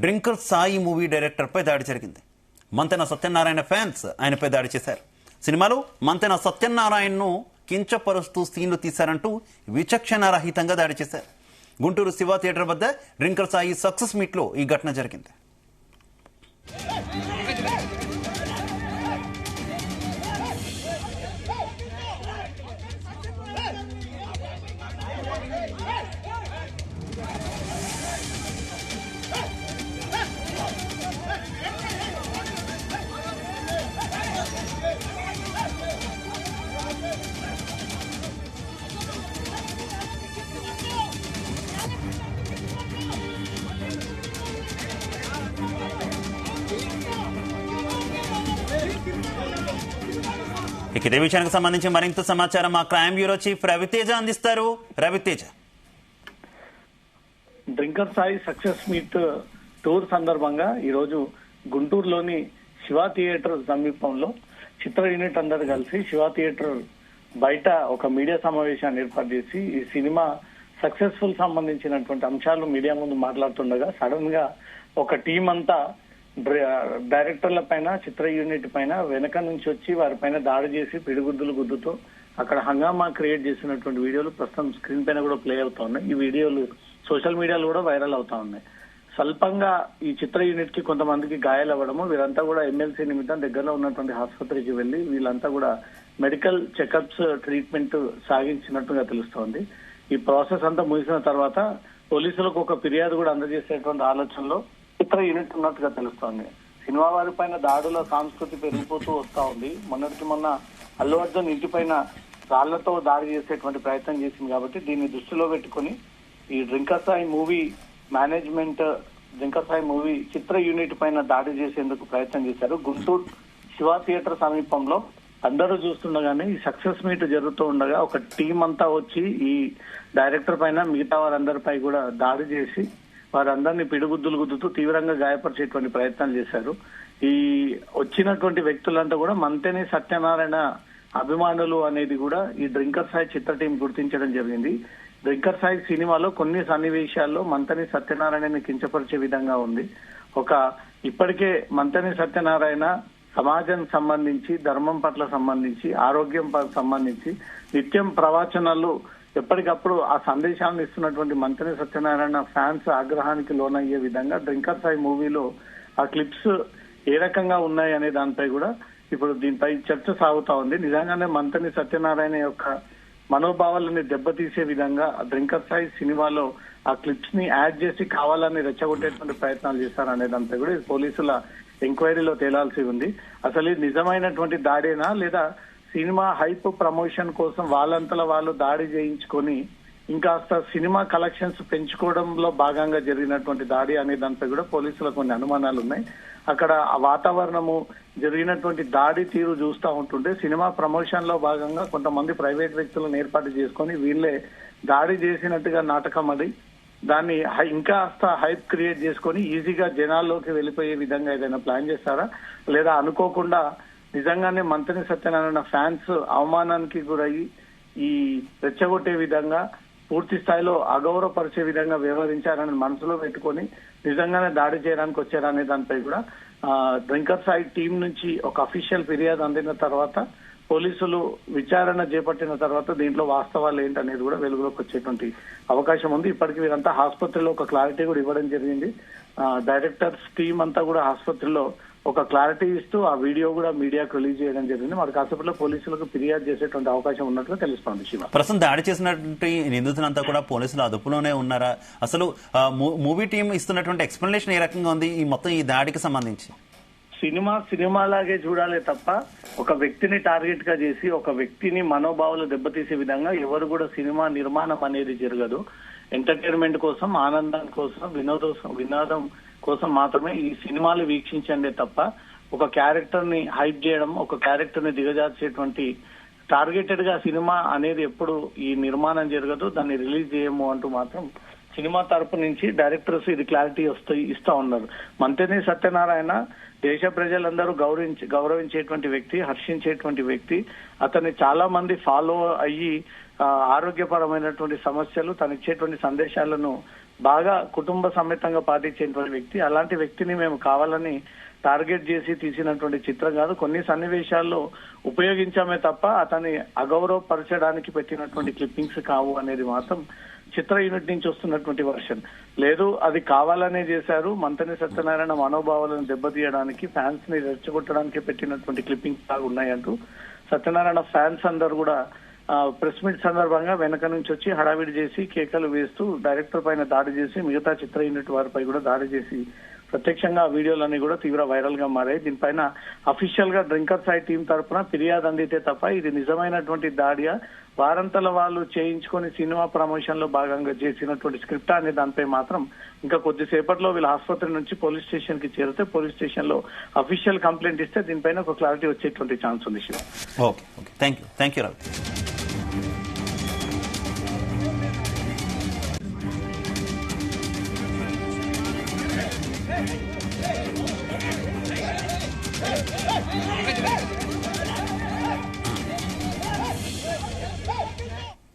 Drinker Sai movie డైరెక్టర్పై దాడి జరిగింది. Manthena Satyanarayana fans ఆయనపై దాడి చేశారు. సినిమాలో మంతెన సత్యనారాయణను కించపరుస్తూ సీన్లు తీశారంటూ విచక్షణారహితంగా దాడి చేశారు. గుంటూరు శివ థియేటర్ వద్ద డ్రింకర్ సాయి సక్సెస్ మీట్లో ఈ ఘటన జరిగింది. ఇదే విషయానికి సంబంధించి మరింత సమాచారం మా క్రైమ్ బ్యూరో చీఫ్ రవితేజ అందిస్తారు. Raviteja, drinker Sai success meet tour సందర్భంగా ఈరోజు గుంటూరులోని శివ థియేటర్ సమీపంలో చిత్ర యూనిట్ అందరు కలిసి శివ థియేటర్ బయట ఒక మీడియా సమావేశాన్ని ఏర్పాటు చేసి ఈ సినిమా సక్సెస్ఫుల్ సంబంధించినటువంటి అంశాలు మీడియా ముందు మాట్లాడుతుండగా సడన్ గా ఒక టీం అంతా డైరెక్టర్ల పైన చిత్ర యూనిట్ పైన వెనక నుంచి వచ్చి వారిపైన దాడి చేసి పిడిగుద్దులు గుద్దుతో అక్కడ హంగామా క్రియేట్ చేసినటువంటి వీడియోలు ప్రస్తుతం స్క్రీన్ పైన కూడా ప్లే అవుతా ఉన్నాయి. ఈ వీడియోలు సోషల్ మీడియాలో కూడా వైరల్ అవుతా ఉన్నాయి. స్వల్పంగా ఈ చిత్ర యూనిట్ కి కొంతమందికి గాయాలు అవ్వడము, వీరంతా కూడా ఎమ్మెల్సీ నిమిత్తం దగ్గరలో ఉన్నటువంటి ఆసుపత్రికి వెళ్లి వీళ్ళంతా కూడా మెడికల్ చెకప్స్ ట్రీట్మెంట్ సాగించినట్టుగా తెలుస్తోంది. ఈ ప్రాసెస్ అంతా ముగిసిన తర్వాత పోలీసులకు ఒక ఫిర్యాదు కూడా అందజేసేటువంటి ఆలోచనలో చిత్ర యూనిట్ ఉన్నట్టుగా తెలుస్తోంది. సినిమా వారి పైన దాడుల సంస్కృతి పెరిగిపోతూ వస్తా ఉంది. మొన్నటికి మొన్న అల్లు అర్జున్ ఇంటిపైన రాళ్లతో దాడి చేసేటువంటి ప్రయత్నం చేసింది. కాబట్టి దీన్ని దృష్టిలో పెట్టుకుని ఈ drinker Sai movie management drinker Sai movie చిత్ర యూనిట్ పైన దాడి చేసేందుకు ప్రయత్నం చేశారు. గుంటూరు శివ థియేటర్ సమీపంలో అందరూ చూస్తుండగానే ఈ సక్సెస్ మీట్ జరుగుతూ ఉండగా ఒక టీం అంతా వచ్చి ఈ డైరెక్టర్ పైన మిగతా వారందరిపై కూడా దాడి చేసి వారందరినీ పిడిగుద్దులు గుద్దుతూ తీవ్రంగా గాయపరిచేటువంటి ప్రయత్నాలు చేశారు. ఈ వచ్చినటువంటి వ్యక్తులంతా కూడా మంతెన సత్యనారాయణ అభిమానులు అనేది కూడా ఈ డ్రింకర్ సాయి చిత్ర టీం గుర్తించడం జరిగింది. డ్రింకర్ సాయి సినిమాలో కొన్ని సన్నివేశాల్లో మంతెన సత్యనారాయణని కించపరిచే విధంగా ఉంది. ఇప్పటికే మంతెన సత్యనారాయణ సమాజం సంబంధించి, ధర్మం పట్ల సంబంధించి, ఆరోగ్యం సంబంధించి నిత్యం ప్రవచనాలు ఎప్పటికప్పుడు ఆ సందేశాలను ఇస్తున్నటువంటి మంతెన సత్యనారాయణ ఫ్యాన్స్ ఆగ్రహానికి లోనయ్యే విధంగా డ్రింకర్ సాయి మూవీలో ఆ క్లిప్స్ ఏ రకంగా ఉన్నాయి అనే దానిపై కూడా ఇప్పుడు దీనిపై చర్చ సాగుతా ఉంది. నిజంగానే మంతెన సత్యనారాయణ యొక్క మనోభావాలని దెబ్బతీసే విధంగా డ్రింకర్ సాయి సినిమాలో ఆ క్లిప్స్ ని యాడ్ చేసి కావాలని రెచ్చగొట్టేటువంటి ప్రయత్నాలు చేశారనే దానిపై కూడా పోలీసుల ఎంక్వైరీలో తేలాల్సి ఉంది. అసలు ఇది నిజమైనటువంటి దాడేనా లేదా సినిమా హైప్ ప్రమోషన్ కోసం వాళ్ళంతలా వాళ్ళు దాడి చేయించుకొని ఇంకాస్త సినిమా కలెక్షన్స్ పెంచుకోవడంలో భాగంగా జరిగినటువంటి దాడి అనే దానిపై కూడా పోలీసులకు కొన్ని అనుమానాలు ఉన్నాయి. అక్కడ ఆ వాతావరణము జరిగినటువంటి దాడి తీరు చూస్తూ ఉంటుంటే సినిమా ప్రమోషన్ లో భాగంగా కొంతమంది ప్రైవేట్ వ్యక్తులను ఏర్పాటు చేసుకొని వీళ్ళే దాడి చేసినట్టుగా నాటకం అది దాన్ని ఇంకా హైప్ క్రియేట్ చేసుకొని ఈజీగా జనాల్లోకి వెళ్ళిపోయే విధంగా ఏదైనా ప్లాన్ చేస్తారా లేదా అనుకోకుండా నిజంగానే మంతెన సత్యనారాయణ ఫ్యాన్స్ అవమానానికి గురయ్యి ఈ రెచ్చగొట్టే విధంగా పూర్తి స్థాయిలో అగౌరవపరిచే విధంగా వ్యవహరించారని మనసులో పెట్టుకొని నిజంగానే దాడి చేయడానికి వచ్చారనే దానిపై కూడా డ్రింకర్ సాయి టీం నుంచి ఒక అఫీషియల్ ఫిర్యాదు అందిన తర్వాత పోలీసులు విచారణ చేపట్టిన తర్వాత దీంట్లో వాస్తవాలు ఏంటనేది కూడా వెలుగులోకి వచ్చేటువంటి అవకాశం ఉంది. ఇప్పటికీ వీరంతా ఆసుపత్రిలో ఒక క్లారిటీ కూడా ఇవ్వడం జరిగింది. డైరెక్టర్స్ టీం అంతా కూడా ఆసుపత్రిలో ఒక క్లారిటీ ఇస్తూ ఆ వీడియో కూడా మీడియాకు రిలీజ్ చేయడం జరిగింది. మరి కాసేపట్లో పోలీసులకు ఫిర్యాదు చేసేటువంటి అవకాశం ఉన్నట్లు తెలుస్తోంది. శివ, ప్రస్తుతం దాడి చేసినటువంటి నిందితులంతా కూడా పోలీసులు అదుపులోనే ఉన్నారా? అసలు మూవీ టీం ఇస్తున్నటువంటి ఎక్స్ప్లెనేషన్ ఏ రకంగా ఉంది ఈ మొత్తం ఈ దాడికి సంబంధించి? సినిమాలాగే చూడాలి తప్ప ఒక వ్యక్తిని టార్గెట్ గా చేసి ఒక వ్యక్తిని మనోభావాలు దెబ్బతీసే విధంగా ఎవరు కూడా సినిమా నిర్మాణం అనేది జరగదు. ఎంటర్టైన్మెంట్ కోసం, ఆనందం కోసం, వినోదం కోసం మాత్రమే ఈ సినిమాలు వీక్షించండి తప్ప ఒక క్యారెక్టర్ ని హైప్ చేయడం, ఒక క్యారెక్టర్ ని దిగజార్చేటువంటి టార్గెటెడ్ గా సినిమా అనేది ఎప్పుడు ఈ నిర్మాణం జరగదు. దాన్ని రిలీజ్ చేయము అంటూ మాత్రం సినిమా తరపు నుంచి డైరెక్టర్స్ ఇది క్లారిటీ ఇస్తా ఉన్నారు. మంతెన సత్యనారాయణ దేశ ప్రజలందరూ గౌరవించేటువంటి వ్యక్తి, హర్షించేటువంటి వ్యక్తి. అతన్ని చాలా మంది ఫాలో అయ్యి ఆరోగ్యపరమైనటువంటి సమస్యలు, తను ఇచ్చేటువంటి సందేశాలను బాగా కుటుంబ సమేతంగా పాటించేటువంటి వ్యక్తి. అలాంటి వ్యక్తిని మేము కావాలని టార్గెట్ చేసి తీసినటువంటి చిత్రం కాదు. కొన్ని సన్నివేశాల్లో ఉపయోగించామే తప్ప అతన్ని అగౌరవపరచడానికి పెట్టినటువంటి క్లిప్పింగ్స్ కావు అనేది మాత్రం చిత్ర యూనిట్ నుంచి వస్తున్నటువంటి వర్షన్. లేదు, అది కావాలనే చేశారు, మంతెన సత్యనారాయణ మనోభావాలను దెబ్బతీయడానికి, ఫ్యాన్స్ ని రెచ్చగొట్టడానికి పెట్టినటువంటి క్లిప్పింగ్స్ లాగా ఉన్నాయంటూ సత్యనారాయణ ఫ్యాన్స్ అందరు కూడా ప్రెస్ మీట్ సందర్భంగా వెనక నుంచి వచ్చి హడావిడి చేసి కేకలు వేస్తూ డైరెక్టర్ పైన దాడి చేసి మిగతా చిత్ర యూనిట్ వారిపై కూడా దాడి చేసి ప్రత్యక్షంగా ఆ వీడియోలన్నీ కూడా తీవ్ర వైరల్ గా మారాయి. దీనిపైన అఫీషియల్ గా డ్రింకర్ సైడ్ టీం తరఫున ఫిర్యాదు అందితే తప్ప ఇది నిజమైనటువంటి దాడియా, వారంతల వాళ్ళు చేయించుకొని సినిమా ప్రమోషన్ లో భాగంగా చేసినటువంటి స్క్రిప్ట్ అనే దానిపై మాత్రం ఇంకా కొద్దిసేపట్లో వీళ్ళ ఆసుపత్రి నుంచి పోలీస్ స్టేషన్ కి చేరితే పోలీస్ స్టేషన్ లో అఫీషియల్ కంప్లైంట్ ఇస్తే దీనిపైన ఒక క్లారిటీ వచ్చేటువంటి ఛాన్స్ ఉంది. Shiva, okay, thank you Ravi. Hey!